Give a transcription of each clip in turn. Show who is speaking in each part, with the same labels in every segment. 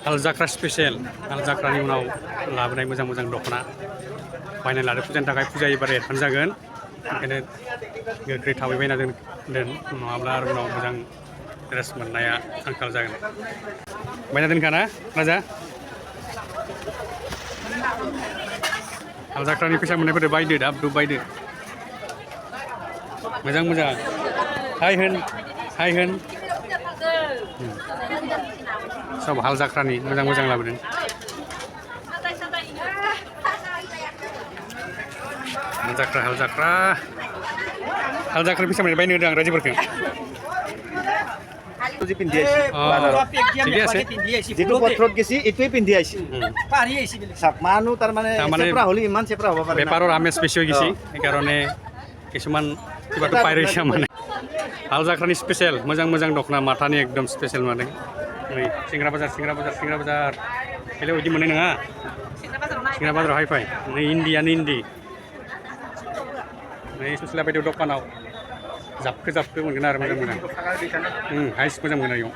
Speaker 1: हाल जाख्रा स्पेशल हाल जाख्रानि उनाव लाबोनाय मोजां मोजां दख'ना बायना लादो फुजानि थाखाय फुजा एबार एडभान्स जागोन ओंखायनो गोख्रै थाबै बायना दोन नङाब्ला आरो उनाव मोजां ड्रेस मोननाया आंखाल जागोन बायना दोनखाना राजा हाल जाख्रानि फैसा मोननायफोरखौ बायदो दाब दुब बायदो मोजां मोजां हाय होन सब हाल जाख्रानि मोजां मोजां लाबोदों हाल जाख्रा फैसा मोननाय बायनो होदों आं रायजोफोरखौ বেপাৰৰ আমেজ বেছি হৈ গৈছে সেইকাৰণে কিছুমান কিবাটো পাই ৰৈছে মানে হাল জাখ্ৰানি স্পেচিয়েল मोजां मोजां दख'ना माथानि एकदम स्पेशल माने नै सिंग्रा बाजार बेलाय बिदि मोननाय नङा सिंग्रा बाजाराव हाय फाय नै इन्डियानो इन्दि नै सुस्ला बायदियाव दखानाव जाबखो मोनगोन आरो मोजां मोजां हाइस मोजां मोनो इयाव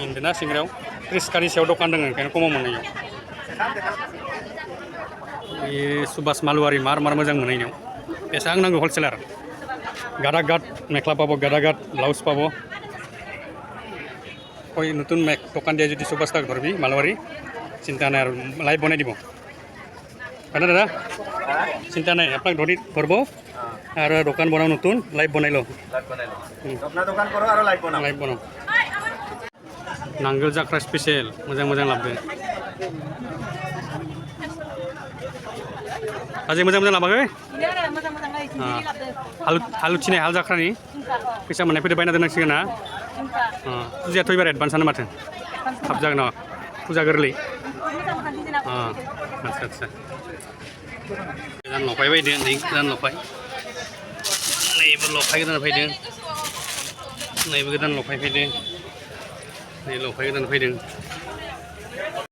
Speaker 1: इन्दोना सिंग्रायाव 30 कानि सायाव दखान दङ ओंखायनो खमाव मोनो इयाव बे सुबास मालुवारि मार मोजां मोनो इयाव बेसेबां नांगौ हलसेलार गादागाद मेख्ला पाबो गादागाद ब्लाउज पाबो कोई नতুন দোকান দিয়ে যদি সুবাস তাক ধরবি মালবাড়ি চিন্তা নাই আর লাইভ বনাই দিব হয় দাদা চিন্তা নাই আপনাক ধরবো আর দোকান বনাও নতুন লাইভ বনাইলো আপনার দোকান করো আর লাইভ বনাও নাঙ্গল জাকরা স্পেশাল मोजां मोजां लाबोदों আজি मोजां लाबाखै हालु थिनाय हाल जाख्रानि फैसा मोननाय फैदो बायना दोननांसिगोन ना फुजायाथ' एबार एडभान्सआनो माथो थाब जागोन नामा फुजा गोरलै आदसा गोदान लफाय बायदों नै गोदान लफाय नैबो लफाय गोदान फैदों नैबो गोदान लफाय फैदों नै लफाय गोदान फैदों